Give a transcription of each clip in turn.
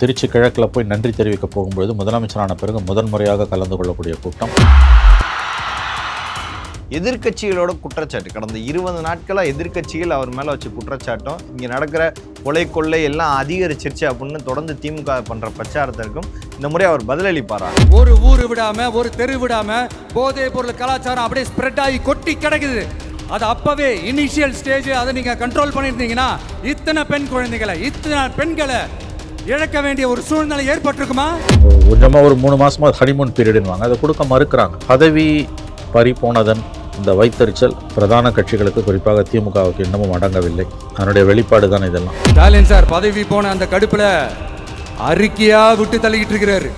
திருச்சி கிழக்கில் போய் நன்றி தெரிவிக்க போகும்பொழுது முதலமைச்சரான பிறகு முதன்முறையாக கலந்து கொள்ளக்கூடிய கூட்டம். எதிர்க்கட்சிகளோட குற்றச்சாட்டு கடந்த 20 நாட்களாக எதிர்க்கட்சிகள் அவர் மேலே வச்சு குற்றச்சாட்டும் இங்கே நடக்கிற கொள்ளை எல்லாம் அதிகரிச்சிருச்சு அப்படின்னு தொடர்ந்து திமுக பண்ணுற பிரச்சாரத்திற்கும் இந்த முறை அவர் பதிலளிப்பாரா? ஒரு ஊர் விடாம ஒரு தெரு விடாம போதைப் பொருள் கலாச்சாரம் அப்படியே ஸ்ப்ரெட் ஆகி கொட்டி கிடக்குது. அது அப்பவே இனிஷியல் ஸ்டேஜ் அதை நீங்க கண்ட்ரோல் பண்ணியிருந்தீங்கன்னா இத்தனை பெண் குழந்தைகளை இத்தனை பெண்களை இழக்க வேண்டிய ஒரு சூழ்நிலை ஏற்பட்டிருக்குமா? கொஞ்சமாக ஒரு 3 மாசமா ஹனிமூன் பீரியடுவாங்க, அதை கொடுக்க மறுக்கிறாங்க. பதவி பறி போனதன் இந்த வைத்தறிச்சல் பிரதான கட்சிகளுக்கு குறிப்பாக திமுகவுக்கு இன்னமும் அடங்கவில்லை. அதனுடைய வெளிப்பாடு தான் இதெல்லாம். ஸ்டாலின் சார் பதவி போன அந்த கடுப்புல அறிக்கையா விட்டு தள்ளிக்கிட்டு இருக்கிறாரு.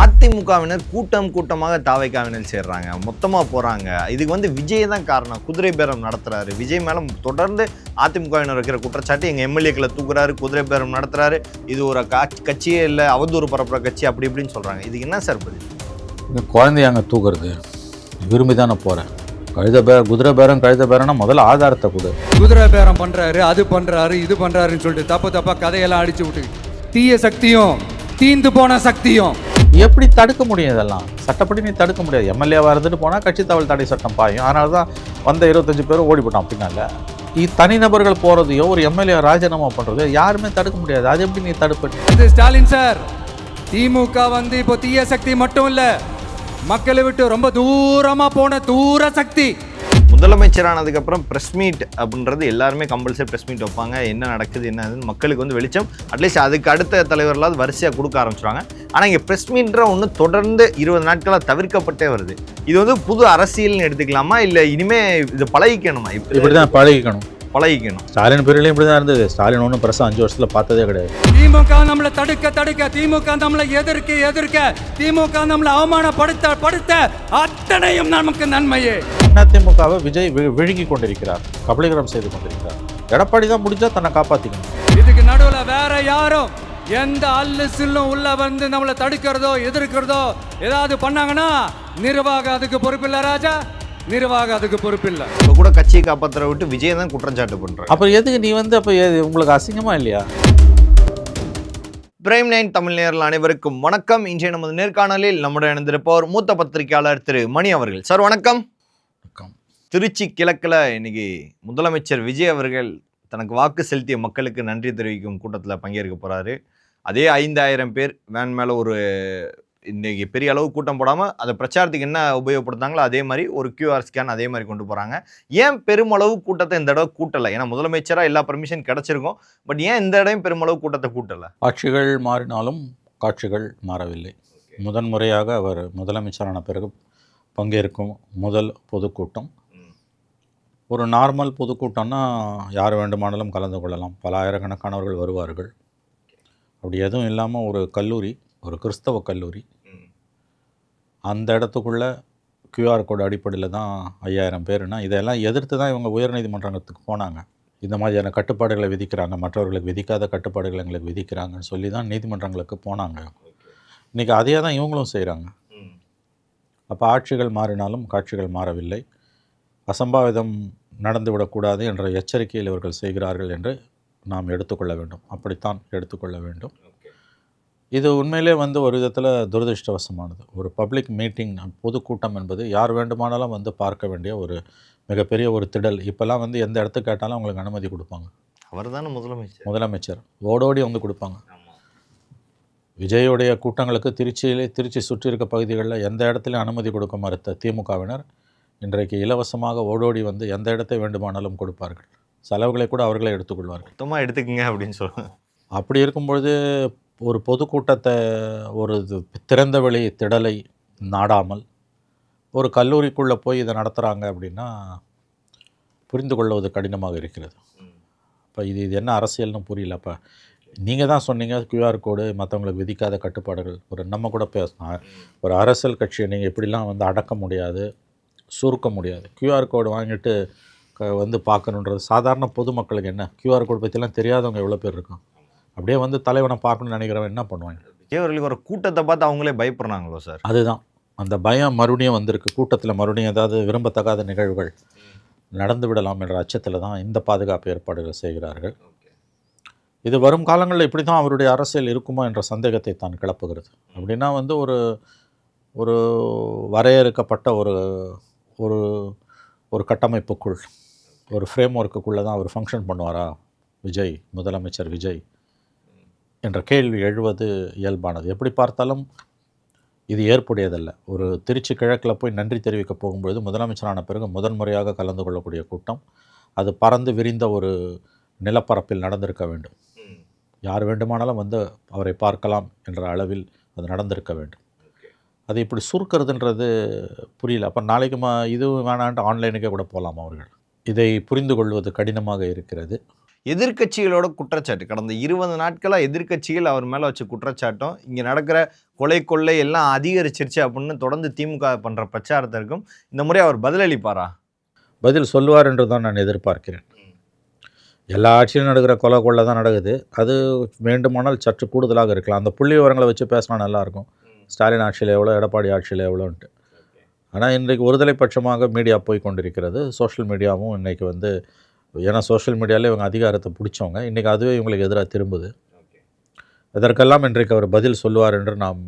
அதிமுகவினர் கூட்டமாக தாவைக்காவினர் சேர்றாங்க, மொத்தமாக போகிறாங்க. இதுக்கு விஜய் தான் காரணம். குதிரை பேரம் நடத்துகிறாரு. விஜய் மேலே தொடர்ந்து அதிமுகவினர் வைக்கிற குற்றச்சாட்டு எங்கள் எம்எல்ஏக்களை தூக்குறாரு, குதிரை பேரம் நடத்துகிறாரு, இது ஒரு கட்சியே இல்லை, அவதூறு பரப்புற கட்சி அப்படி இப்படின்னு சொல்கிறாங்க. இதுக்கு என்ன சார் பதில்? இந்த குழந்தையாங்க தூக்குறது விரும்பி தானே போகிறேன். குதிரை பேரம் கழுத பேரம்னா முதல்ல ஆதாரத்தை கொடு. குதிரை பேரம் பண்ணுறாரு, அது பண்ணுறாரு, இது பண்ணுறாருன்னு சொல்லிட்டு தப்பா கதையெல்லாம் அடிச்சு விட்டு தீய சக்தியும் தீந்து போன சக்தியும் எப்படி தடுக்க முடியும்? இதெல்லாம் சட்டப்படி நீ தடுக்க முடியாது. எம்எல்ஏவாக இருந்துட்டு போனால் கட்சி தகவல் தடை சட்டம் பாயும். அதனால தான் வந்த 25 பேரும் ஓடி போட்டோம். அப்படின்னால தனிநபர்கள் போகிறதையோ ஒரு எம்எல்ஏ ராஜினாமா பண்ணுறதையோ யாருமே தடுக்க முடியாது. அது எப்படி நீ தடுப்ப? ஸ்டாலின் சார், திமுக இப்போ தீய சக்தி மட்டும் இல்லை, மக்களை விட்டு ரொம்ப தூரமா போன தூர சக்தி. முதலமைச்சரானதுக்கு அப்புறம் பிரஸ் மீட் அப்படின்றது எல்லாருமே கம்பல்சரி பிரஸ் மீட் வைப்பாங்க. என்ன நடக்குது என்னதுன்னு மக்களுக்கு வெளிச்சம் அட்லீஸ்ட் அதுக்கு அடுத்த தலைவர்களாவது வரிசையாக கொடுக்க ஆரம்பிச்சுருவாங்க. ஆனால் இங்கே பிரஸ் மீட்ன்ற ஒன்று தொடர்ந்து 20 நாட்களாக தவிர்க்கப்பட்டே வருது. இது புது அரசியல்னு எடுத்துக்கலாமா, இல்லை இனிமே இது பழகிக்கணுமா? இப்படி தான் பழகிக்கணும். ஸ்டாலின் பேரிலையும் இப்படி தான் இருந்தது. ஸ்டாலின் ஒன்றும் பிரசம் 5 வருஷத்துல பார்த்ததே கிடையாது. திமுக நம்மளை தடுக்க, திமுக நம்மளை எதிர்க்க, திமுக நம்மளை அவமானப்படுத்த அத்தனையும் நமக்கு நன்மையே. அதிமுகவை விஜய் விழுங்கி கொண்டிருக்கிறார், கபலீகரம் செய்து கொண்டிருக்கிறார். எடப்பாடி தான் முடிஞ்சா தன்னை காப்பாற்றிக்கணும். இதுக்கு நடுவில் வேற யாரும் எந்த அல்லு சில்லும் உள்ள நம்மளை தடுக்கிறதோ எதிர்க்கிறதோ ஏதாவது பண்ணாங்கன்னா நிர்வாகம் அதுக்கு பொறுப்பில்லை ராஜா, நிர்வாகம் அதுக்கு பொறுப்பில்லை. இப்போ கூட கட்சியை காப்பாற்ற விட்டு விஜய் தான் குற்றச்சாட்டு பண்ற. அப்போ எதுக்கு நீ அப்போ உங்களுக்கு அசிங்கமா இல்லையா? பிரைம் 9 தமிழ் நேயர்கள் அனைவருக்கும் வணக்கம். இன்றைய நமது நேர்காணலில் நம்முடைய இணைந்திருப்பவர் மூத்த பத்திரிகையாளர் திரு மணி அவர்கள். சார் வணக்கம். திருச்சி கிழக்கில் இன்னைக்கு முதலமைச்சர் விஜய் அவர்கள் தனக்கு வாக்கு செலுத்திய மக்களுக்கு நன்றி தெரிவிக்கும் கூட்டத்தில் பங்கேற்க போகிறாரு. அதே 5000 பேர் வேன் மேலே ஒரு இன்றைக்கி பெரிய அளவு கூட்டம் போடாமல் அதை பிரச்சாரத்துக்கு என்ன உபயோகப்படுத்தாங்களோ அதே மாதிரி ஒரு QR ஸ்கேன் அதே மாதிரி கொண்டு போகிறாங்க. ஏன் பெருமளவு கூட்டத்தை இந்த தடவை கூட்டலை? ஏன்னா முதலமைச்சராக எல்லா பர்மிஷன் கிடச்சிருக்கும், பட் ஏன் இந்த இடம் பெருமளவு கூட்டத்தை கூட்டலை? ஆட்சிகள் மாறினாலும் காட்சிகள் மாறவில்லை. முதன்முறையாக அவர் முதலமைச்சரான பிறகு பங்கேற்கும் முதல் பொதுக்கூட்டம். ஒரு நார்மல் பொதுக்கூட்டம்னா யார் வேண்டுமானாலும் கலந்து கொள்ளலாம், பல ஆயிரக்கணக்கானவர்கள் வருவார்கள். அப்படி எதுவும் இல்லாமல் ஒரு கல்லூரி, ஒரு கிறிஸ்தவ கல்லூரி, அந்த இடத்துக்குள்ளே QR கோடு அடிப்படையில் தான் 5000 பேருனா இதெல்லாம் எதிர்த்து தான் இவங்க உயர்நீதிமன்றத்துக்கு போனாங்க. இந்த மாதிரியான கட்டுப்பாடுகளை விதிக்கிறாங்க, மற்றவர்களுக்கு விதிக்காத கட்டுப்பாடுகளை எங்களுக்கு விதிக்கிறாங்கன்னு சொல்லி தான் நீதிமன்றங்களுக்கு போனாங்க. இன்றைக்கி அதையே தான் இவங்களும் செய்கிறாங்க. அப்போ ஆட்சிகள் மாறினாலும் காட்சிகள் மாறவில்லை. அசம்பாவிதம் நடந்துவிடக்கூடாது என்ற எச்சரிக்கையில் இவர்கள் செய்கிறார்கள் என்று நாம் எடுத்துக்கொள்ள வேண்டும். அப்படித்தான் எடுத்துக்கொள்ள வேண்டும். இது உண்மையிலே ஒரு விதத்தில் துரதிருஷ்டவசமானது. ஒரு பப்ளிக் மீட்டிங், பொதுக்கூட்டம் என்பது யார் வேண்டுமானாலும் பார்க்க வேண்டிய ஒரு மிகப்பெரிய ஒரு திடல். இப்போல்லாம் எந்த இடத்துக்கு கேட்டாலும் அவங்களுக்கு அனுமதி கொடுப்பாங்க. அவர் தானே முதலமைச்சர் ஓடோடி கொடுப்பாங்க. விஜயோடைய கூட்டங்களுக்கு திருச்சி சுற்றி இருக்க பகுதிகளில் எந்த இடத்துலையும் அனுமதி கொடுக்க மறுத்த திமுகவினர் இன்றைக்கு இலவசமாக ஓடோடி எந்த இடத்தை வேண்டுமானாலும் கொடுப்பார்கள். செலவுகளை கூட அவர்களே எடுத்துக்கொள்வார்கள். மொத்தமாக எடுத்துக்கங்க அப்படின்னு சொல்லுவாங்க. அப்படி இருக்கும்பொழுது ஒரு பொதுக்கூட்டத்தை, ஒரு திறந்த வெளி திடலை நாடாமல் ஒரு கல்லூரிக்குள்ளே போய் இதை நடத்துகிறாங்க அப்படின்னா புரிந்து கொள்வது கடினமாக இருக்கிறது. இப்போ இது என்ன அரசியல்னு புரியல. அப்போ நீங்கள் தான் சொன்னீங்க QR கோடு மற்றவங்களுக்கு விதிக்காத கட்டுப்பாடுகள். நம்ம கூட பேசணும். ஒரு அரசியல் கட்சியை நீங்கள் எப்படிலாம் அடக்க முடியாது, சுருக்க முடியாது. QR கோடு வாங்கிட்டு பார்க்கணுன்றது சாதாரண பொதுமக்களுக்கு என்ன? QR கோடு பற்றிலாம் தெரியாதவங்க எவ்வளோ பேர் இருக்கும். அப்படியே தலைவனை பார்க்கணும்னு நினைக்கிறவன் என்ன பண்ணுவாங்க? விஜய் ஒரு கூட்டத்தை பார்த்து அவங்களே பயப்படுறாங்களோ சார்? அதுதான் அந்த பயம் மறுபடியும் வந்திருக்கு. கூட்டத்தில் மறுபடியும் ஏதாவது விரும்பத்தகாத நிகழ்வுகள் நடந்து விடலாம் என்ற அச்சத்தில் தான் இந்த பாதுகாப்பு ஏற்பாடுகள் செய்கிறார்கள். இது வரும் காலங்களில் இப்படி தான் அவருடைய அரசியல் இருக்குமா என்ற சந்தேகத்தை தான் கிளப்புகிறது. அப்படின்னா வந்து ஒரு ஒரு வரையறுக்கப்பட்ட ஒரு ஒரு ஒரு கட்டமைப்புக்குள், ஒரு ஃப்ரேம் ஒர்க்குள்ளே தான் அவர் ஃபங்க்ஷன் பண்ணுவாரா விஜய், முதலமைச்சர் விஜய் என்ற கேள்வி எழுவது இயல்பானது. எப்படி பார்த்தாலும் இது ஏற்புடையதல்ல. ஒரு திருச்சி கிழக்கில் போய் நன்றி தெரிவிக்க போகும்பொழுது முதலமைச்சரான பிறகு முதன்முறையாக கலந்து கொள்ளக்கூடிய கூட்டம், அது பறந்து விரிந்த ஒரு நிலப்பரப்பில் நடந்திருக்க வேண்டும். யார் வேண்டுமானாலும் வந்து அவரை பார்க்கலாம் என்ற அளவில் அது நடந்திருக்க வேண்டும். அது இப்படி சுருக்கிறதுன்றது புரியல. அப்போ நாளைக்கு இது வேணான்ட்டு ஆன்லைனுக்கே கூட போகலாம் அவர்கள். இதை புரிந்து கொள்வது கடினமாக இருக்கிறது. எதிர்க்கட்சிகளோட குற்றச்சாட்டு கடந்த 20 நாட்களாக எதிர்க்கட்சிகள் அவர் மேலே வச்ச குற்றச்சாட்டும் இங்கே நடக்கிற கொள்ளை எல்லாம் அதிகரிச்சிருச்சு அப்படின்னு தொடர்ந்து திமுக பண்ணுற பிரச்சாரத்திற்கும் இந்த முறை அவர் பதிலளிப்பாரா? பதில் சொல்லுவார் என்று தான் நான் எதிர்பார்க்கிறேன். எல்லா ஆட்சியிலும் நடக்கிற கொள்ளை தான் நடக்குது. அது வேண்டுமானால் சற்று கூடுதலாக இருக்கலாம். அந்த புள்ளி விவரங்களை வச்சு பேசினா நல்லாயிருக்கும். ஸ்டாலின் ஆட்சியில் எவ்வளோ, எடப்பாடி ஆட்சியில் எவ்வளோன்ட்டு. ஆனால் இன்றைக்கு ஒருதலை பட்சமாக மீடியா போய் கொண்டிருக்கிறது. சோஷியல் மீடியாவும் இன்றைக்கி வந்து, ஏன்னா சோஷியல் மீடியாவிலே இவங்க அதிகாரத்தை பிடிச்சவங்க, இன்றைக்கி அதுவே இவங்களுக்கு எதிராக திரும்புது. இதற்கெல்லாம் இன்றைக்கு அவர் பதில் சொல்லுவார் என்று நாம்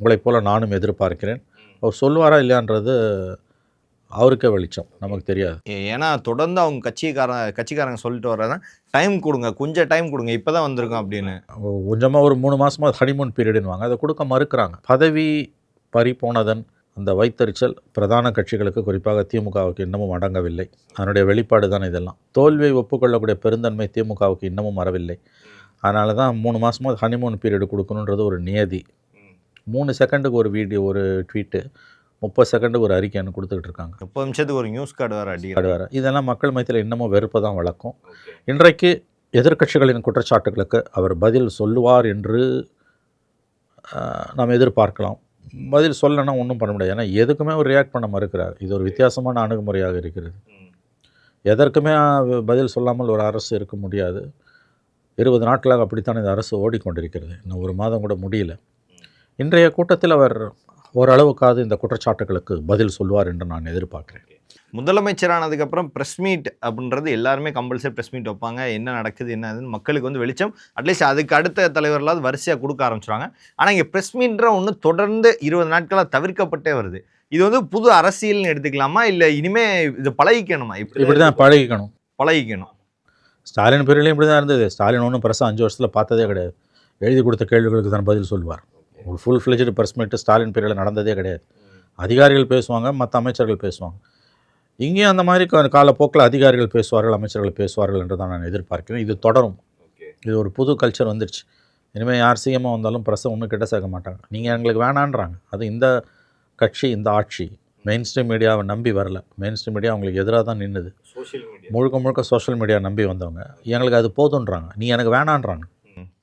உங்களைப் போல நானும் எதிர்பார்க்கிறேன். அவர் சொல்லுவாரா இல்லையான்றது அவருக்கே வெளிச்சம், நமக்கு தெரியாது. ஏன்னா தொடர்ந்து அவங்க கட்சிக்காரங்க சொல்லிட்டு வர்றதா, டைம் கொடுங்க, கொஞ்சம் டைம் கொடுங்க, இப்போ தான் வந்திருக்கோம் அப்படின்னு. கொஞ்சமாக ஒரு 3 மாதமாக ஹனிமூன் பீரியடுன்னுவாங்க, அதை கொடுக்க மறுக்கிறாங்க. பதவி பறி போனதன் அந்த வைத்தறிச்சல் பிரதான கட்சிகளுக்கு, குறிப்பாக திமுகவுக்கு இன்னமும் அடங்கவில்லை. அதனுடைய வெளிப்பாடு தான் இதெல்லாம். தோல்வியை ஒப்புக்கொள்ளக்கூடிய பெருந்தன்மை திமுகவுக்கு இன்னமும் வரவில்லை. அதனால தான் 3 மாதமாக ஹனிமூன் பீரியடு கொடுக்கணுன்றது ஒரு நியதி. 3 செகண்டுக்கு ஒரு வீடியோ, ஒரு ட்வீட்டு, 30 செகண்டுக்கு ஒரு அறிக்கைன்னு கொடுத்துக்கிட்டு இருக்காங்க. 30 நிமிஷத்துக்கு ஒரு நியூஸ் கார்டு வேறு. இதெல்லாம் மக்கள் மத்தியில் இன்னமும் வெறுப்பு தான் வளர்க்கும். இன்றைக்கு எதிர்க்கட்சிகளின் குற்றச்சாட்டுகளுக்கு அவர் பதில் சொல்லுவார் என்று நாம் எதிர்பார்க்கலாம். பதில் சொல்லனா ஒன்றும் பண்ண முடியாது. ஏன்னா எதுக்குமே ஒரு ரியாக்ட் பண்ண மறுக்கிறார். இது ஒரு வித்தியாசமான அணுகுமுறையாக இருக்கிறது. எதற்குமே பதில் சொல்லாமல் ஒரு அரசு இருக்க முடியாது. 20 நாட்களாக அப்படித்தான் இந்த அரசு ஓடிக்கொண்டிருக்கிறது. இன்னும் 1 மாதம் கூட முடியல. இன்றைய கூட்டத்தில் அவர் ஓரளவுக்காவது இந்த குற்றச்சாட்டுகளுக்கு பதில் சொல்வார் என்று நான் எதிர்பார்க்கிறேன். முதலமைச்சரானதுக்கப்புறம் ப்ரெஸ் மீட் அப்படின்றது எல்லாருமே கம்பல்சரி ப்ரெஸ் மீட் வைப்பாங்க. என்ன நடக்குது என்ன அதுன்னு மக்களுக்கு வந்து வெளிச்சம், அட்லீஸ்ட் அதுக்கு அடுத்த தலைவர்களாவது வரிசையாக கொடுக்க ஆரம்பிச்சுருவாங்க. ஆனால் இங்கே ப்ரெஸ் மீட்ன்ற ஒன்று தொடர்ந்து 20 நாட்களாக தவிர்க்கப்பட்டே வருது. இது வந்து புது அரசியல்னு எடுத்துக்கலாமா, இல்லை இனிமேல் இது பழகிக்கணுமா? இப்படி தான் பழகிக்கணும். ஸ்டாலின் பேரிலையும் இப்படி தான் இருந்தது. ஸ்டாலின் ஒன்றும் ப்ரெஸ்ஸை 5 வருஷத்தில் பார்த்ததே கிடையாது. எழுதி கொடுத்த கேள்விகளுக்கு தான் பதில் சொல்லுவார். ஒரு ஃபுல் ஃப்ளெஜ்டு ப்ரெஸ் மீட்டு ஸ்டாலின் பீரியடில் நடந்ததே கிடையாது. அதிகாரிகள் பேசுவாங்க, மற்ற அமைச்சர்கள் பேசுவாங்க. இங்கேயும் அந்த மாதிரி காலப்போக்கில் அதிகாரிகள் பேசுவார்கள், அமைச்சர்கள் பேசுவார்கள் என்று தான் நான் எதிர்பார்க்கிறேன். இது தொடரும். இது ஒரு புது கல்ச்சர் வந்துடுச்சு. இனிமேல் யார் சிஎம்மாக வந்தாலும் ப்ரெஸ்ஸை ஒன்றும் கிட்ட சேர்க்க மாட்டாங்க. நீங்கள் எங்களுக்கு வேணான்றாங்க. அது இந்த கட்சி, இந்த ஆட்சி மெயின் ஸ்ட்ரீம் மீடியாவை நம்பி வரல. மெயின் ஸ்ட்ரீம் மீடியா அவங்களுக்கு எதிராக தான் நின்றுது. முழுக்க சோஷியல் மீடியா நம்பி வந்தவங்க எங்களுக்கு அது போதுன்றாங்க. நீ எனக்கு வேணான்றாங்க.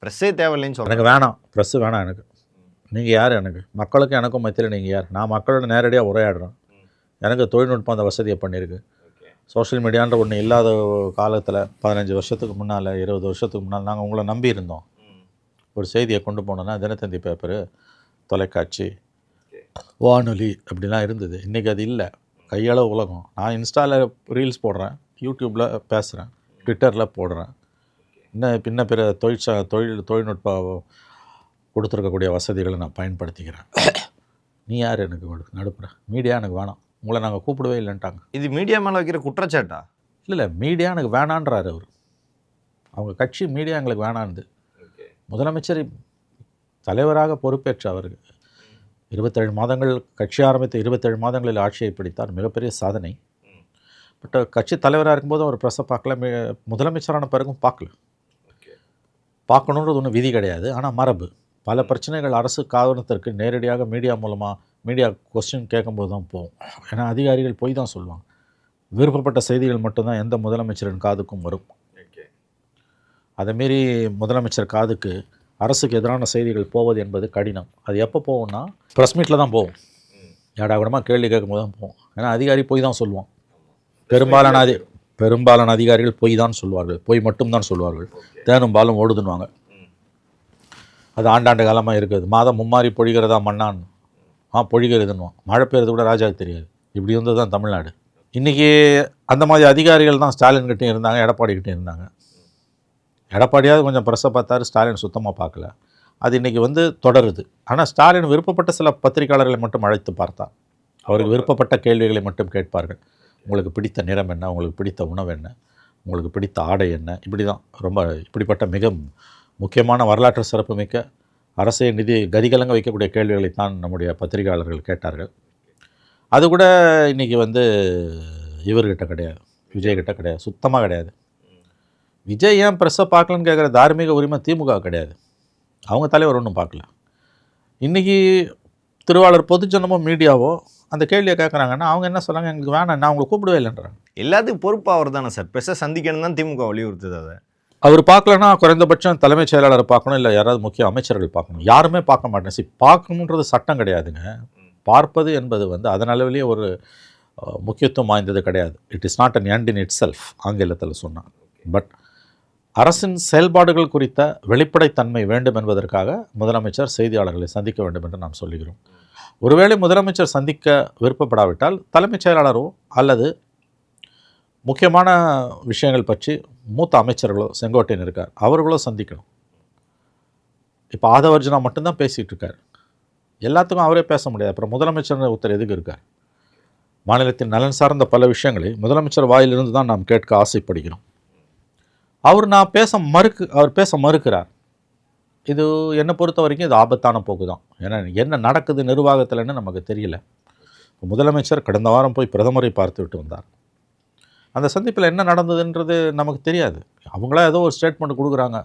ப்ரெஸ்ஸே தேவையில்லைன்னு சொல்கிறேன். எனக்கு வேணாம், ப்ரெஸ்ஸு வேணாம். எனக்கு நீங்கள் யார்? எனக்கு மக்களுக்கும் எனக்கும் மத்தியில் நீங்கள் யார்? நான் மக்களோட நேரடியாக உரையாடுறேன். எனக்கு தொழில்நுட்பம் அந்த வசதியை பண்ணியிருக்கு. சோஷியல் மீடியான்ற ஒன்று இல்லாத காலத்தில் 15 வருஷத்துக்கு முன்னால், 20 வருஷத்துக்கு முன்னால் நாங்கள் உங்களை நம்பி இருந்தோம். ஒரு செய்தியை கொண்டு போனோன்னா தினத்தந்தி பேப்பரு, தொலைக்காட்சி, வானொலி அப்படிலாம் இருந்தது. இன்றைக்கி அது இல்லை. கையளவு உலகம். நான் இன்ஸ்டாவில் ரீல்ஸ் போடுறேன், யூடியூப்பில் பேசுகிறேன், ட்விட்டரில் போடுறேன். இன்னும் பிற தொழில்நுட்ப கொடுத்துருக்கக்கூடிய வசதிகளை நான் பயன்படுத்திக்கிறேன். நீ யார் எனக்கு நடுப்புற? மீடியா எனக்கு வேணாம், உங்களை நாங்கள் கூப்பிடவே இல்லைன்ட்டாங்க. இது மீடியா மேலே வைக்கிற குற்றச்சாட்டா? இல்லை, மீடியா எனக்கு வேணான்றார் அவர். அவங்க கட்சி மீடியா எங்களுக்கு வேணான்னு. முதலமைச்சர் தலைவராக பொறுப்பேற்ற அவருக்கு 27 மாதங்கள் கட்சி ஆரம்பித்த 27 மாதங்களில் ஆட்சியை பிடித்தார். மிகப்பெரிய சாதனை. பட் கட்சி தலைவராக இருக்கும்போது அவர் ப்ரெஸ்ஸை பார்க்கல, முதலமைச்சரான பிறகும் பார்க்கல. பார்க்கணுன்றது ஒன்றும் விதி கிடையாது, ஆனால் மரபு. பல பிரச்சனைகள் அரசு காரணத்திற்கு நேரடியாக மீடியா மூலமாக மீடியா கொஸ்டின் கேட்கும்போது தான் போகும். ஏன்னா அதிகாரிகள் போய் தான் சொல்லுவாங்க. விருப்பப்பட்ட செய்திகள் மட்டும்தான் எந்த முதலமைச்சரின் காதுக்கும் வரும். அதேமாரி முதலமைச்சர் காதுக்கு அரசுக்கு எதிரான செய்திகள் போவது என்பது கடினம். அது எப்போ போகும்னா ப்ரெஸ் மீட்டில் தான் போகும். ஏடாகூடமாக கேள்வி கேட்கும்போது தான் போகும். ஏன்னா அதிகாரி போய் தான் சொல்லுவான். பெரும்பாலான அதிகாரிகள் போய் தான் சொல்வார்கள், போய் மட்டும்தான் சொல்வார்கள். தேனும் பாலும் ஓடுதுன்னுவாங்க. அது ஆண்டாண்டு காலமாக இருக்குது. மாதம் மும்மாறி பொழிகிறதா மண்ணான், பொழிகிறதுன்னுவான். மழை பெய்யறது கூட ராஜாவுக்கு தெரியாது. இப்படி வந்து தான் தமிழ்நாடு. இன்றைக்கி அந்த மாதிரி அதிகாரிகள் தான் ஸ்டாலின்கிட்டையும் இருந்தாங்க, எடப்பாடிக்கிட்டையும் இருந்தாங்க. எடப்பாடியாவது கொஞ்சம் ப்ரெஸ்ஸை பார்த்தாரு, ஸ்டாலின் சுத்தமாக பார்க்கல. அது இன்றைக்கி வந்து தொடருது. ஆனால் ஸ்டாலின் விருப்பப்பட்ட சில பத்திரிகையாளர்களை மட்டும் அழைத்து பார்த்தார். அவருக்கு விருப்பப்பட்ட கேள்விகளை மட்டும் கேட்பார்கள். உங்களுக்கு பிடித்த நிறம் என்ன, உங்களுக்கு பிடித்த உணவு என்ன, உங்களுக்கு பிடித்த ஆடை என்ன, இப்படி தான் ரொம்ப இப்படிப்பட்ட மிக முக்கியமான வரலாற்று சிறப்புமிக்க அரசே நிதி கதிகலங்க வைக்கக்கூடிய கேள்விகளை தான் நம்முடைய பத்திரிகையாளர்கள் கேட்டார்கள். அது கூட இன்றைக்கி வந்து இவர்கிட்ட கிடையாது, விஜய்கிட்ட கிடையாது, சுத்தமாக கிடையாது. விஜய் ஏன் ப்ரெஸ்ஸை பார்க்கலன்னு கேட்குற தார்மீக உரிமை திமுக கிடையாது. அவங்க தலைவர் ஒன்றும் பார்க்கல. இன்றைக்கி திருவாளர் பொதுஜனமோ மீடியாவோ அந்த கேள்வியை கேட்குறாங்கன்னா அவங்க என்ன சொல்கிறாங்க, எங்களுக்கு வேணாம், நான் அவங்களை கூப்பிடவே இல்லைன்றாங்க. எல்லாத்துக்கும் பொறுப்பு அவர் தானே சார், ப்ரெஸ்ஸை சந்திக்கணும் தான் திமுக வலியுறுத்துது. அதை அவர் பார்க்கலன்னா குறைந்தபட்சம் தலைமைச் செயலாளரை பார்க்கணும், இல்லை யாராவது முக்கிய அமைச்சர்கள் பார்க்கணும். யாருமே பார்க்க மாட்டேன். பார்க்கணுன்றது சட்டம் கிடையாதுங்க. பார்ப்பது என்பது வந்து அதன் அளவிலேயே ஒரு முக்கியத்துவம் வாய்ந்தது கிடையாது. It is not an end in it self ஆங்கிலத்தில் சொன்னான். பட் அரசின் செயல்பாடுகள் குறித்த வெளிப்படைத்தன்மை வேண்டும் என்பதற்காக முதலமைச்சர் செய்தியாளர்களை சந்திக்க வேண்டும் என்று நாம் சொல்லுகிறோம். ஒருவேளை முதலமைச்சர் சந்திக்க விருப்பப்படாவிட்டால் தலைமைச் செயலாளரோ அல்லது முக்கியமான விஷயங்கள் பற்றி மூத்த அமைச்சர்களோ, செங்கோட்டையன் இருக்கார், அவர்களோ சந்திக்கணும். இப்போ ஆதவர்ஜனா மட்டும்தான் பேசிகிட்டு இருக்கார். எல்லாத்துக்கும் அவரே பேச முடியாது. அப்புறம் முதலமைச்சர் ஒருத்தர் எதுக்கு இருக்கார்? மாநிலத்தின் நலன் சார்ந்த பல விஷயங்களை முதலமைச்சர் வாயிலிருந்து தான் நாம் கேட்க ஆசைப்படுகிறோம். அவர் பேச மறுக்கிறார். இது என்னை பொறுத்த வரைக்கும் இது ஆபத்தான போக்கு தான். ஏன்னா என்ன நடக்குது நிர்வாகத்தில்னு நமக்கு தெரியல. முதலமைச்சர் கடந்த வாரம் போய் பிரதமரை பார்த்து விட்டு வந்தார். அந்த சந்திப்பில் என்ன நடந்ததுன்றது நமக்கு தெரியாது. அவங்களா ஏதோ ஒரு ஸ்டேட்மெண்ட் கொடுக்குறாங்க,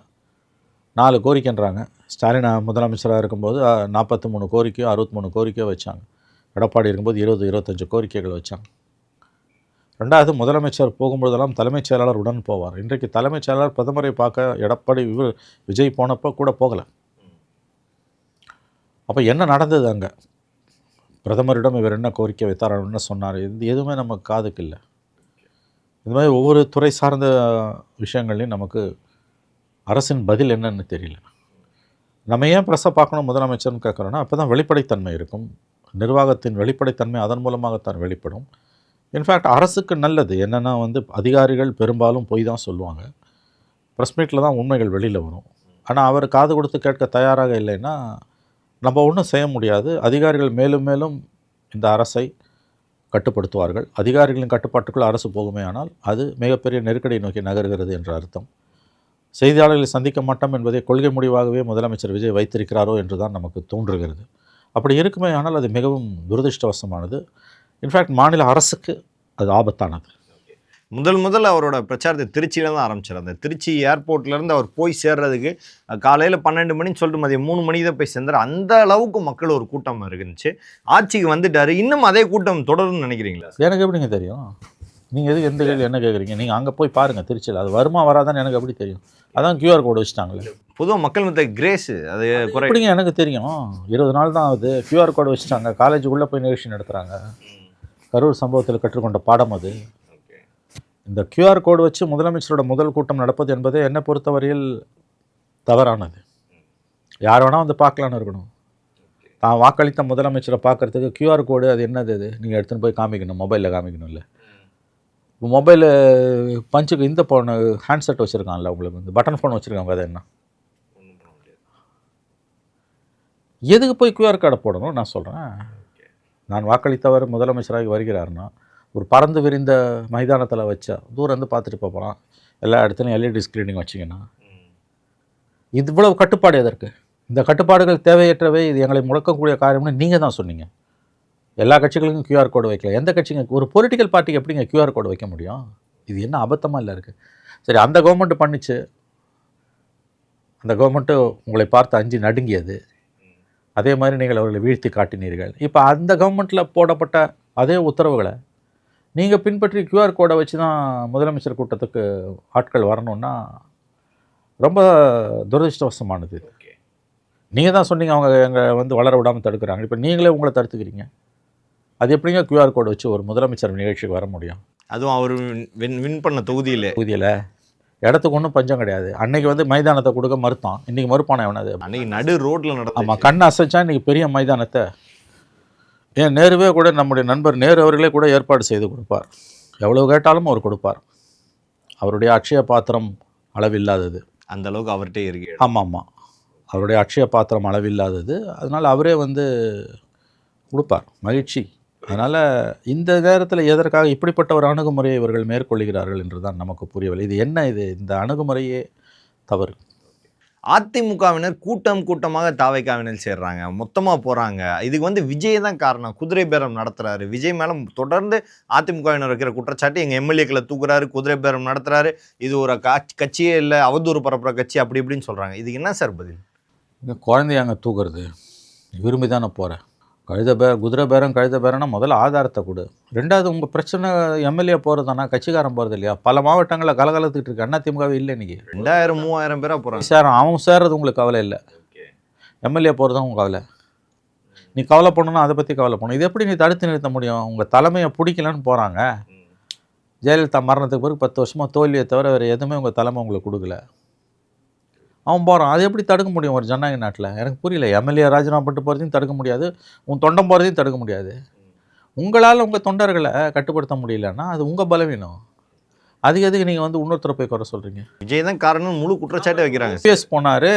4 கோரிக்கைன்றாங்க. ஸ்டாலின் முதலமைச்சராக இருக்கும்போது 43 கோரிக்கையோ 63 கோரிக்கையோ வச்சாங்க. எடப்பாடி இருக்கும்போது 20-25 கோரிக்கைகள் வச்சாங்க. ரெண்டாவது, முதலமைச்சர் போகும்போதெல்லாம் தலைமைச் செயலாளர் உடன் போவார். இன்றைக்கு தலைமைச் செயலாளர் பிரதமரை பார்க்க எடப்பாடி விஜய் போனப்போ கூட போகலை. அப்போ என்ன நடந்தது அங்கே? பிரதமரிடம் இவர் என்ன கோரிக்கை வைத்தார், என்ன சொன்னார், இது எதுவுமே நமக்கு காதுக்கு இல்லை. இது மாதிரி ஒவ்வொரு துறை சார்ந்த விஷயங்கள்லையும் நமக்கு அரசின் பதில் என்னன்னு தெரியல. நம்ம ஏன் ப்ரெஸ்ஸை பார்க்கணும் முதலமைச்சர்னு கேட்குறோன்னா, அப்போ தான் வெளிப்படைத்தன்மை இருக்கும். நிர்வாகத்தின் வெளிப்படைத்தன்மை அதன் மூலமாகத்தான் வெளிப்படும். இன்ஃபேக்ட் அரசுக்கு நல்லது என்னென்னா வந்து அதிகாரிகள் பெரும்பாலும் போய் தான் சொல்லுவாங்க. ப்ரெஸ் மீட்டில் தான் உண்மைகள் வெளியில் வரும். ஆனால் அவர் காது கொடுத்து கேட்க தயாராக இல்லைன்னா நம்ம ஒன்றும் செய்ய முடியாது. அதிகாரிகள் மேலும் மேலும் இந்த அரசை கட்டுப்படுத்துவார்கள். அதிகாரிகளின் கட்டுப்பாட்டுக்குள் அரசு போகுமே ஆனால் அது மிகப்பெரிய நெருக்கடியை நோக்கி நகர்கிறது என்ற அர்த்தம். செய்தியாளர்களை சந்திக்க மாட்டோம் என்பதை கொள்கை முடிவாகவே முதலமைச்சர் விஜய் வைத்திருக்கிறாரோ என்று தான் நமக்கு தோன்றுகிறது. அப்படி இருக்குமே ஆனால் அது மிகவும் துரதிருஷ்டவசமானது. இன்ஃபேக்ட் மாநில அரசுக்கு அது ஆபத்தானது. முதல் அவரோட பிரச்சாரத்தை திருச்சியில் தான் ஆரம்பிச்சார். அந்த திருச்சி ஏர்போர்ட்லேருந்து அவர் போய் சேர்றதுக்கு காலையில் 12 மணின்னு சொல்லிட்டு மதியம் 3 மணிக்கு தான் போய் சேர்ந்தார். அந்த அளவுக்கு மக்கள் ஒரு கூட்டம் இருந்துச்சு. ஆட்சிக்கு வந்துட்டார். இன்னும் அதே கூட்டம் தொடரும்னு நினைக்கிறீங்களா? எனக்கு எப்படிங்க தெரியும்? நீங்கள் எதுக்கு எந்த கேள்வி என்ன கேட்குறீங்க? நீங்கள் அங்கே போய் பாருங்கள் திருச்சியில். அது வருமா வராதான்னு எனக்கு எப்படி தெரியும்? அதான் QR கோடு வச்சுட்டாங்களே. பொதுவாக மக்கள் மத்த கிரேஸு அது எப்படிங்க எனக்கு தெரியும்? 20 நாள் தான் ஆகுது. QR கோடு வச்சுட்டாங்க. காலேஜுக்குள்ளே போய் நிகழ்ச்சி நடத்துகிறாங்க. கரூர் சம்பவத்தில் கற்றுக்கொண்ட பாடம் அது. இந்த QR கோடு வச்சு முதலமைச்சரோட முதல் கூட்டம் நடப்பது என்பது என்னை பொறுத்தவரையில் தவறானது. யார் வேணால் வந்து பார்க்கலான்னு இருக்கணும். தான் வாக்களித்த முதலமைச்சரை பார்க்குறதுக்கு QR கோடு அது என்னது? அது நீங்கள் எடுத்துன்னு போய் காமிக்கணும், மொபைலில் காமிக்கணும். இல்லை இப்போ மொபைலு பஞ்சுக்கு இந்த ஃபோனு ஹேண்ட்செட் வச்சுருக்காங்கல்ல, உங்களுக்கு வந்து பட்டன் ஃபோன் வச்சுருக்காங்க. அது என்ன? எதுக்கு போய் QR கார்டை போடணும்? நான் சொல்கிறேன், நான் வாக்களித்தவர் முதலமைச்சராகி வருகிறாருன்னா ஒரு பறந்து விரிந்த மைதானத்தில் வச்சா தூரம் வந்து பார்த்துட்டு போகிறான். எல்லா இடத்துலையும் LED ஸ்க்ரீனிங் வச்சிங்கன்னா இவ்வளவு கட்டுப்பாடு எதற்கு? இந்த கட்டுப்பாடுகள் தேவையற்றவை, இது எங்களை முடக்கக்கூடிய காரியம்னு நீங்கள் தான் சொன்னீங்க. எல்லா கட்சிகளுக்கும் QR கோடு வைக்கல. எந்த கட்சிங்க? ஒரு பொலிட்டிக்கல் பார்ட்டிக்கு எப்படிங்க QR கோடு வைக்க முடியும்? இது என்ன அபத்தமாக இல்லை இருக்குது? சரி, அந்த கவர்மெண்ட்டு பண்ணிச்சு. அந்த கவர்மெண்ட்டு உங்களை பார்த்து அஞ்சு நடுங்கியது. அதே மாதிரி நீங்கள் அவர்களை வீழ்த்தி காட்டினீர்கள். இப்போ அந்த கவர்மெண்ட்டில் போடப்பட்ட அதே உத்தரவுகளை நீங்கள் பின்பற்றி QR கோடை வச்சு தான் முதலமைச்சர் கூட்டத்துக்கு ஆட்கள் வரணுன்னா ரொம்ப துரதிருஷ்டவசமானது. நீங்கள் தான் சொன்னீங்க அவங்க எங்கள் வந்து வளர விடாமல் தடுக்கிறாங்க. இப்போ நீங்களே உங்களை தடுத்துக்கிறீங்க. அது எப்படிங்க QR கோடு வச்சு ஒரு முதலமைச்சர் நிகழ்ச்சிக்கு வர முடியும்? அதுவும் அவர் வின் பண்ண தொகுதியில் இடத்துக்கு ஒன்றும் பஞ்சம் கிடையாது. அன்னைக்கு வந்து மைதானத்தை கொடுக்க மறுத்தான், இன்றைக்கி மறுப்பான எவனது? அன்றைக்கி நடு ரோட்டில் நடக்கும். ஆமாம், கண் அசைச்சா இன்றைக்கி பெரிய மைதானத்தை ஏன் நேருவே கூட, நம்முடைய நண்பர் நேரு அவர்களே கூட ஏற்பாடு செய்து கொடுப்பார். எவ்வளோ கேட்டாலும் அவர் கொடுப்பார். அவருடைய அக்ஷய பாத்திரம் அளவில்லாதது. அந்த அளவுக்கு அவர்கிட்ட இருக்கு. ஆமாம் ஆமாம், அவருடைய அட்சய பாத்திரம் அளவில்லாதது, அதனால் அவரே வந்து கொடுப்பார் மகிழ்ச்சி. அதனால் இந்த நேரத்தில் எதற்காக இப்படிப்பட்ட ஒரு அணுகுமுறையை இவர்கள் மேற்கொள்கிறார்கள் என்று தான் நமக்கு புரியவில்லை. இது என்ன, இது இந்த அணுகுமுறையே தவறு. அதிமுகவினர் கூட்டம் கூட்டமாக தாவைக்காவினர் சேர்றாங்க, மொத்தமாக போகிறாங்க. இதுக்கு வந்து விஜய் தான் காரணம். குதிரை பேரம் நடத்துகிறாரு. விஜய் மேலே தொடர்ந்து அதிமுகவினர் வைக்கிற குற்றச்சாட்டு, எங்கள் எம்எல்ஏக்களை தூக்குறாரு, குதிரை பேரம் நடத்துகிறாரு, இது ஒரு கட்சியே இல்லை, அவதூறு பரப்புற கட்சி, அப்படி இப்படின்னு சொல்கிறாங்க. இதுக்கு என்ன சார் பதில்? இங்கே குழந்தையாங்க தூக்குறது, விரும்பி தானே போகிறேன். குதிரை பேரம் கழுத பேரம்னா முதல்ல ஆதாரத்தை கொடு. ரெண்டாவது உங்கள் பிரச்சனை எம்எல்ஏ போகிறதானா, கட்சிக்காரன் போகிறது இல்லையா? பல மாவட்டங்களில் கலகலத்துக்கிட்டு இருக்கு. அதிமுகவே இல்லை இன்றைக்கி. 2000-3000 பேராக போகிறாங்க. சேரம், அவன் சேர்றது உங்களுக்கு கவலை இல்லை, எம்எல்ஏ போகிறது தான் உங்கள் கவலை. நீ கவலை பண்ணணும்னா அதை பற்றி கவலை பண்ணணும். இது எப்படி நீ தடுத்து நிறுத்த முடியும்? உங்கள் தலைமையை பிடிக்கலன்னு போகிறாங்க. ஜெயலலிதா மரணத்துக்கு பிறகு 10 வருஷமாக தோல்வியை தவிர வேறு எதுவுமே உங்கள் தலைமை உங்களுக்கு கொடுக்கல. அவன் போகிறான், அதை எப்படி தடுக்க முடியும் ஒரு ஜனநாயக நாட்டில்? எனக்கு புரியல. எம்எல்ஏ ராஜினாமா பண்ணிட்டு போகிறதையும் தடுக்க முடியாது, உன் தொண்டம் போகிறதையும் தடுக்க முடியாது. உங்களால் உங்கள் தொண்டர்களை கட்டுப்படுத்த முடியலன்னா அது உங்கள் பலவீனம். அதுக்கு எதுக்கு நீங்கள் வந்து இன்னொருத்தரை போய் குறை சொல்கிறீங்க? விஜய் தான் காரணம் முழு குற்றச்சாட்டை வைக்கிறாங்க. PS போனார்,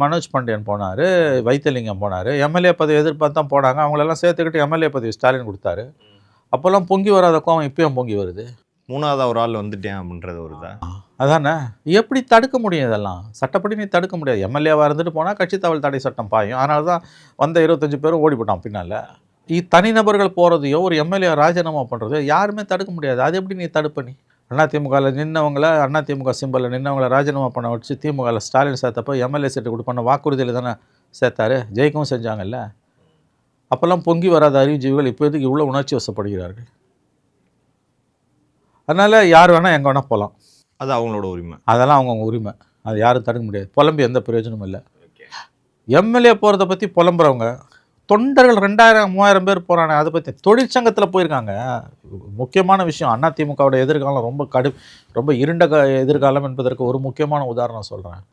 மனோஜ் பாண்டியன் போனார், வைத்தியலிங்கம் போனார், எம்எல்ஏ பதவி எதிர்பார்த்து தான் போனாங்க. அவங்களெல்லாம் சேர்த்துக்கிட்டு எம்எல்ஏ பதவி ஸ்டாலின் கொடுத்தாரு. அப்போல்லாம் பொங்கி வராத கோவம் இப்பயும் பொங்கி வருது. 3வது ஒரு ஆள் வந்துட்டேன் அப்படின்றது வருதா? அதானே, எப்படி தடுக்க முடியும்? இதெல்லாம் சட்டப்படி நீ தடுக்க முடியாது. எம்எல்ஏவாக இருந்துட்டு போனால் கட்சி தகவல் தடை சட்டம் பாயும். அதனால தான் வந்த 25 பேரும் ஓடி போட்டான் பின்னால். தனிநபர்கள் போகிறதையோ ஒரு எம்எல்ஏ ராஜினாமா பண்ணுறதையோ யாருமே தடுக்க முடியாது. அது எப்படி நீ தடுப்ப? நீ அதிமுகவில் நின்னவங்கள, அதிமுக சிம்பலில் நின்னவங்கள ராஜினாமா பண்ண வச்சு திமுகவில் ஸ்டாலின் சேர்த்தப்போ எம்எல்ஏ சீட்டு கொடுப்பான வாக்குறுதியில் தானே சேர்த்தாரு. ஜெயிக்கவும் செஞ்சாங்கல்ல. அப்போல்லாம் பொங்கி வராத அறிவுஜீவிகள் இப்போ எதுக்கு இவ்வளோ உணர்ச்சி வசப்படுகிறார்கள்? அதனால் யார் வேணால் எங்கே வேணால் போகலாம், அது அவங்களோட உரிமை. அதெல்லாம் அவங்கவுங்க உரிமை, அது யாரும் தடுக்க முடியாது. புலம்பி எந்த பிரயோஜனமும் இல்லை. எம்எல்ஏ போகிறத பற்றி புலம்புறவங்க தொண்டர்கள் 2000-3000 பேர் போகிறாங்க. அதை பற்றி தொழிற்சங்கத்தில் போயிருக்காங்க. முக்கியமான விஷயம், அதிமுகவோட எதிர்காலம் ரொம்ப இருண்ட எதிர்காலம் என்பதற்கு ஒரு முக்கியமான உதாரணம் சொல்கிறேன்.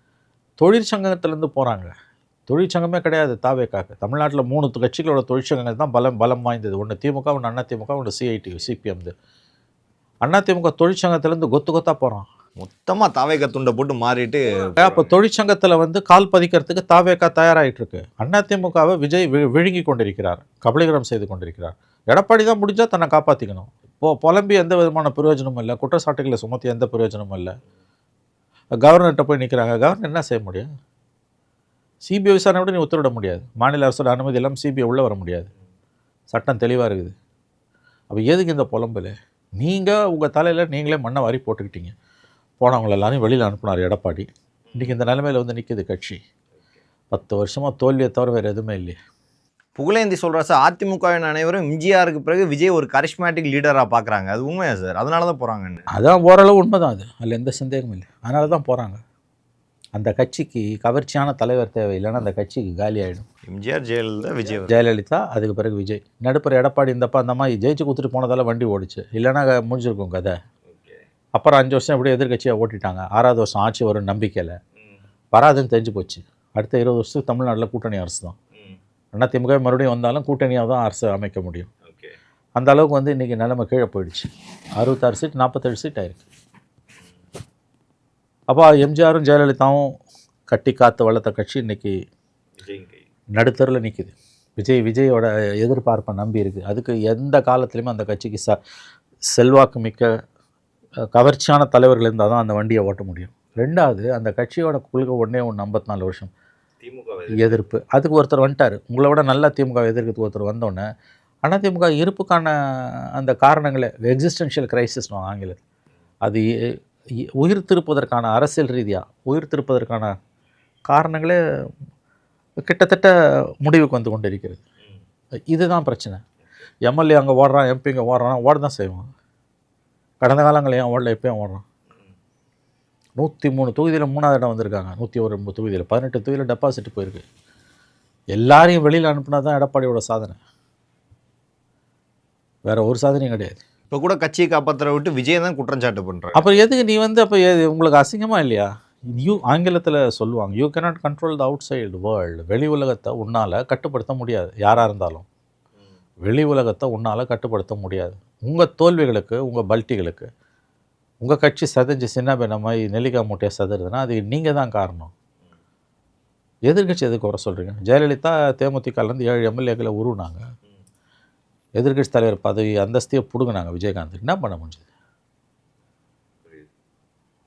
தொழிற்சங்கத்திலேருந்து போகிறாங்க. தொழிற்சங்கமே கிடையாது தாவேக்காக்கு. தமிழ்நாட்டில் 3 கட்சிகளோட தொழிற்சங்கங்கள் தான் பலம் வாய்ந்தது. ஒன்று திமுக, ஒன்று அதிமுக, ஒன்று CITU-CPM. அதிமுக தொழிற்சங்கத்திலேருந்து கொத்தாக போகிறான். மொத்தமாக தாவேக்கா துண்டை போட்டு மாறிட்டு அப்போ தொழிற்சங்கத்தில் வந்து கால் பதிக்கிறதுக்கு தாவேக்கா தயாராகிட்டு இருக்கு. அதிமுகவை விஜய் விழுங்கி கொண்டிருக்கிறார், கபலீகரம் செய்து கொண்டிருக்கிறார். எடப்பாடி தான் முடிஞ்சால் தன்னை காப்பாற்றிக்கணும். புலம்பி எந்த விதமான பிரயோஜனமும் இல்லை, குற்றச்சாட்டுகளை சுமத்தி எந்த பிரயோஜனமும் இல்லை. கவர்னர்கிட்ட போய் நிற்கிறாங்க. கவர்னர் என்ன செய்ய முடியும்? சிபிஐ விசாரணை விட நீ உத்தரவிட முடியாது. மாநில அரசோட அனுமதி இல்லாமல் சிபிஐ உள்ளே வர முடியாது. சட்டம் தெளிவாக இருக்குது. அப்போ எதுக்கு இந்த புலம்பல்? நீங்கள் உங்கள் தலையில் நீங்களே மண்ணை வாரி போட்டுக்கிட்டீங்க. போனவங்கள எல்லாரையும் வெளியில் அனுப்புனார் எடப்பாடி. இன்றைக்கி இந்த நிலைமையில் வந்து நிற்கிது கட்சி. 10 வருஷமாக தோல்வியை தவிர வேறு எதுவுமே இல்லையே. புகழேந்தி சொல்கிறா சார், அதிமுகவின் அனைவரும் எம்ஜிஆருக்கு பிறகு விஜய் ஒரு கரிஸ்மேட்டிக் லீடராக பார்க்குறாங்க. அது உண்மையா சார்? அதனால தான் போகிறாங்கன்னு. அதான் ஓரளவு உண்மை தான், அது அதில் எந்த சந்தேகமும் இல்லை. அதனால தான் போகிறாங்க. அந்த கட்சிக்கு கவர்ச்சியான தலைவர் தேவை, இல்லைன்னா அந்த கட்சிக்கு காலி ஆகிடும். எம்ஜிஆர், ஜெயலலிதா, அதுக்கு பிறகு விஜய், நடுப்புற எடப்பாடி இந்த மாதிரி ஜெயிச்சு கொடுத்துட்டு போனதால் வண்டி ஓடிச்சு. இல்லைன்னா முடிஞ்சிருக்கும் கதை. அப்புறம் 5 வருஷம் இப்படி எதிர்கட்சியாக ஓட்டிட்டாங்க. 6வது வருஷம் ஆட்சி வரும் நம்பிக்கையில் வராதுன்னு தெரிஞ்சு போச்சு. அடுத்த 20 வருஷத்துக்கு தமிழ்நாட்டில் கூட்டணி அரசு தான். அதிமுக மறுபடியும் வந்தாலும் கூட்டணியாக தான் அரசு அமைக்க முடியும். அந்த அளவுக்கு வந்து இன்றைக்கி நிலைமை கீழே போயிடுச்சு. 66 சீட் 47 சீட் ஆயிருக்கு. அப்போ எம்ஜிஆரும் ஜெயலலிதாவும் கட்டி காத்து வளர்த்த கட்சி இன்றைக்கி நடுத்தரில் நிற்கிது. விஜயோட எதிர்பார்ப்பை நம்பி இருக்குது. அதுக்கு எந்த காலத்துலேயுமே அந்த கட்சிக்கு செல்வாக்கு மிக்க கவர்ச்சியான தலைவர்கள் இருந்தால் தான் அந்த வண்டியை ஓட்ட முடியும். ரெண்டாவது, அந்த கட்சியோட கொள்கை ஒன்றே 54 வருஷம் எதிர்ப்பு. அதுக்கு ஒருத்தர் வந்துட்டார். உங்களை விட நல்லா திமுக எதிர்க்கிறதுக்கு ஒருத்தர் வந்தோடனே அதிமுக இருப்புக்கான அந்த காரணங்களே எக்ஸிஸ்டென்ஷியல் கிரைசிஸ் ஆங்கிலத்தில், அது உயிர் திருப்பதற்கான அரசியல் ரீதியாக உயிர் திருப்பதற்கான காரணங்களே கிட்டத்தட்ட முடிவுக்கு வந்து கொண்டு இருக்கிறது. இதுதான் பிரச்சனை. எம்எல்ஏ அங்கே ஓடுறான், எம்பி இங்கே ஓடுறான், ஓட தான் செய்வான். கடந்த காலங்கள் ஏன் ஓடல, எப்பயும் ஓடுறான். 103 தொகுதியில் 3வது இடம் வந்திருக்காங்க. 109 தொகுதியில் 18 தொகுதியில் டெபாசிட் போயிருக்கு. எல்லாரையும் வெளியில் அனுப்புனா தான் எடப்பாடியோட சாதனை, வேறு ஒரு சாதனையும் கிடையாது. இப்போ கூட கட்சியை காப்பாற்ற விட்டு விஜய் தான் குற்றச்சாட்டு பண்ணுறாங்க. அப்போ எதுக்கு நீ வந்து அப்போ உங்களுக்கு அசிங்கமாக இல்லையா? ஆங்கிலத்தில் சொல்லுவாங்க, you cannot control the out side world. வெளி உலகத்தை உன்னால் கட்டுப்படுத்த முடியாது. யாராக இருந்தாலும் வெளி உலகத்தை உன்னால் கட்டுப்படுத்த முடியாது. உங்கள் தோல்விகளுக்கு, உங்கள் பல்ட்டிகளுக்கு உங்கள் கட்சி சதைஞ்சு சின்ன பின்னமாய் நெல்லிக்காய் மூட்டையை சதுறதுன்னா அது நீங்கள் தான் காரணம். எதிர்கட்சி எதுக்கு குறை சொல்கிறீங்க? ஜெயலலிதா தேமுதிகலேருந்து 7 எம்எல்ஏக்களை உருவினாங்க. எதிர்கட்சி தலைவர் பதவி அந்தஸ்தையை பிடுங்கினாங்க விஜயகாந்த். என்ன பண்ண முடிஞ்சது?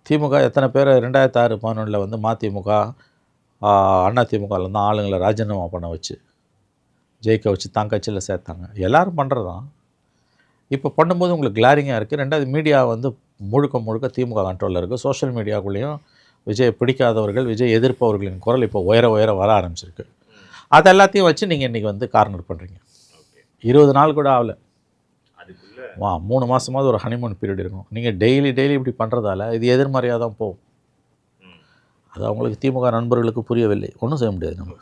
திமுக எத்தனை பேர் 2006-11 வந்து மதிமுக அதிமுகலேருந்து ஆளுங்களை ராஜினாமா பண்ண வச்சு ஜெயிக்க வச்சு தான் கட்சியில் சேர்த்தாங்க. எல்லோரும் பண்ணுறது தான். இப்போ பண்ணும்போது உங்களுக்கு கிளாரிங்காக இருக்குது. ரெண்டாவது மீடியா வந்து முழுக்க திமுக கண்ட்ரோலில் இருக்குது. சோஷியல் மீடியாக்குள்ளேயும் விஜய் பிடிக்காதவர்கள், விஜய் எதிர்ப்பவர்களின் குரல் இப்போ உயர வர ஆரம்பிச்சிருக்கு. அது எல்லாத்தையும் வச்சு நீங்கள் இன்றைக்கி வந்து கார்னர் பண்ணுறீங்க. 20 நாள் கூட ஆகலை. 3 மாதமாவது ஒரு ஹனிமூன் பீரியட் இருக்கும். நீங்கள் டெய்லி இப்படி பண்ணுறதால இது எதிர்மறையாக தான் போகும். அது அவங்களுக்கு திமுக நண்பர்களுக்கு புரியவில்லை. ஒன்றும் செய்ய முடியாது. நம்ம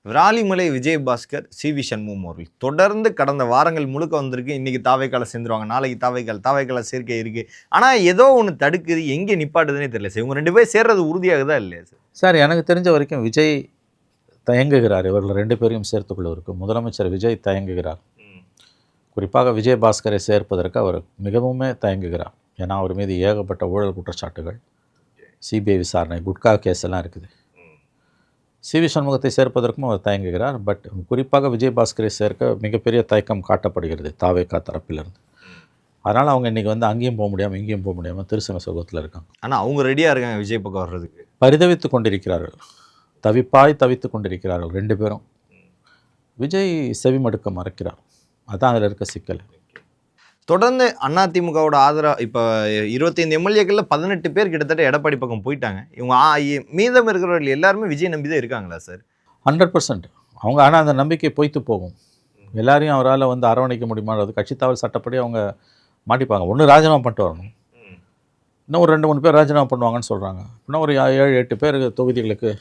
விராலிமலை விஜயபாஸ்கர், சி.வி. சண்முகம் அவர்கள் தொடர்ந்து கடந்த வாரங்கள் முழுக்க வந்திருக்கு. இன்றைக்கி தாவைக்கால சேர்ந்துருவாங்க, நாளைக்கு தாவைக்கால சேர்க்கை இருக்குது. ஆனால் ஏதோ ஒன்று தடுக்குது, எங்கே நிப்பாட்டுதுன்னே தெரியல சார். இவங்க 2 பேர் சேர்றது உறுதியாகுதா இல்லையா சார்? சார், எனக்கு தெரிஞ்ச வரைக்கும் விஜய் தயங்குகிறார். இவர்கள் 2 பேரையும் சேர்த்துக்கொள்வதற்கு முதலமைச்சர் விஜய் தயங்குகிறார். குறிப்பாக விஜயபாஸ்கரை சேர்ப்பதற்கு அவர் மிகவும் தயங்குகிறார். ஏன்னா அவர் மீது ஏகப்பட்ட ஊழல் குற்றச்சாட்டுகள், சிபிஐ விசாரணை, குட்கா கேஸ் எல்லாம் இருக்குது. சி.வி. சண்முகத்தை சேர்ப்பதற்கும் அவர் தயங்குகிறார். பட் குறிப்பாக விஜயபாஸ்கரை சேர்க்க மிகப்பெரிய தயக்கம் காட்டப்படுகிறது தாவேகா தரப்பிலிருந்து. அதனால் அவங்க இன்றைக்கி வந்து அங்கேயும் போக முடியாமல் இங்கேயும் போக முடியாமல் திருசங்க சுகத்தில் இருக்காங்க. ஆனால் அவங்க ரெடியாக இருக்காங்க விஜய் பக்கம் வர்றதுக்கு. பரிதவித்து கொண்டிருக்கிறார்கள், தவித்து கொண்டிருக்கிறார்கள் 2 பேரும். விஜய் செவிமடுக்க மறக்கிறார். அதான் அதில் இருக்க சிக்கல். தொடர்ந்து அதிமுகவோட ஆதரவு இப்போ 25 எம்எல்ஏக்களில் 18 பேர் கிட்டத்தட்ட எடப்பாடி பக்கம் போயிட்டாங்க. இவங்க மீதம் இருக்கிறவர்கள் எல்லாருமே விஜய் நம்பி தான் இருக்காங்களா சார்? 100% அவங்க. ஆனால் அந்த நம்பிக்கை பொய்த்து போகும். எல்லாரையும் அவரால் வந்து அரவணைக்க முடியுமான்றது கட்சி தாவல் சட்டப்படி அவங்க மாட்டிப்பாங்க. ஒன்று ராஜினாமா பண்ணிட்டு வரணும், இன்னும் ஒரு 2-3 பேர் ராஜினாமா பண்ணுவாங்கன்னு சொல்கிறாங்க. இன்னும் ஒரு 7-8 பேர் தொகுதிகளுக்கு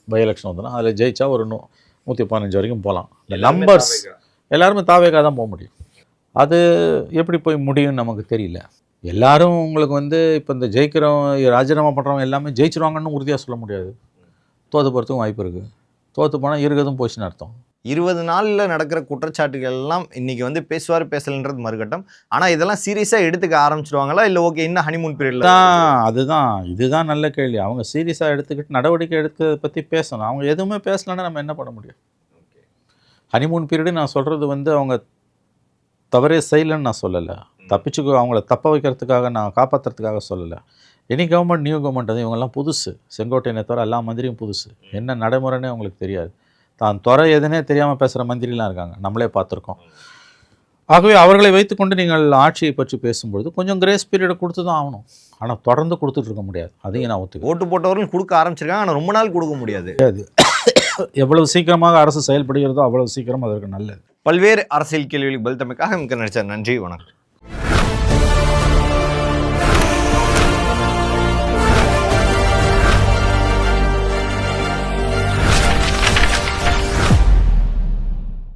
பை எலெக்ஷன் வந்துடும். அதில் ஜெயிச்சா ஒரு 115 வரைக்கும் போகலாம். இந்த நம்பர்ஸ் எல்லாருமே தாவேகா தான் போக முடியும். அது எப்படி போய் முடியும்னு நமக்கு தெரியல. எல்லாரும் உங்களுக்கு வந்து இப்போ இந்த ஜெயிக்கிறவங்க ராஜினாமா பண்ணுறவங்க எல்லாமே ஜெயிச்சிருவாங்கன்னு உறுதியாக சொல்ல முடியாது. தோற்று போகிறதுக்கும் வாய்ப்பு இருக்குது. தோற்று போனால் இருக்கிறதும் போச்சுன்னு அர்த்தம். 20 நாளில் நடக்கிற குற்றச்சாட்டுகள் எல்லாம் இன்றைக்கி வந்து பேசலன்றது மறுகட்டம். ஆனால் இதெல்லாம் சீரியஸாக எடுத்துக்க ஆரம்பிச்சிடுவாங்களா, இல்லை ஓகே இன்னும் ஹனிமூன் பீரியடில் தான்? இதுதான் நல்ல கேள்வி. அவங்க சீரியஸாக எடுத்துக்கிட்டு நடவடிக்கை எடுக்கிறத பற்றி பேசணும். அவங்க எதுவுமே பேசலைன்னா நம்ம என்ன பண்ண முடியும்? ஹனிமூன் பீரியடு நான் சொல்கிறது வந்து அவங்க தவறே செய்யலைன்னு நான் சொல்லலை. தப்பிச்சுக்கோ அவங்கள தப்ப வைக்கிறதுக்காக நான் காப்பாற்றுறதுக்காக சொல்லலை. எனி கவர்மெண்ட் நியூ கவர்மெண்ட் அது இவங்கெல்லாம் புதுசு. செங்கோட்டையனை தவிர எல்லா மந்திரியும் புதுசு. என்ன நடைமுறைன்னே அவங்களுக்கு தெரியாது. தான் துறை எதுனே தெரியாமல் பேசுகிற மந்திரிலாம் இருக்காங்க, நம்மளே பார்த்துருக்கோம். ஆகவே அவர்களை வைத்துக்கொண்டு நீங்கள் ஆட்சியை பற்றி பேசும்பொழுது கொஞ்சம் கிரேஸ் பீரியடை கொடுத்து தான் ஆகணும். ஆனால் தொடர்ந்து கொடுத்துட்டு இருக்க முடியாது. அதையும் நான் ஒத்துக்க. ஓட்டு போட்டவர்கள் கொடுக்க ஆரம்பிச்சிருக்காங்க, ஆனால் ரொம்ப நாள் கொடுக்க முடியாது. எவ்வளவு சீக்கிரமாக அரசு செயல்படுகிறதோ அவ்வளவு சீக்கிரம் அதற்கு நல்லது. பல்வேறு அரசியல் கேள்விகளுக்கு பதில் தமைக்காக மிக்க நடிச்சார். நன்றி, வணக்கம்.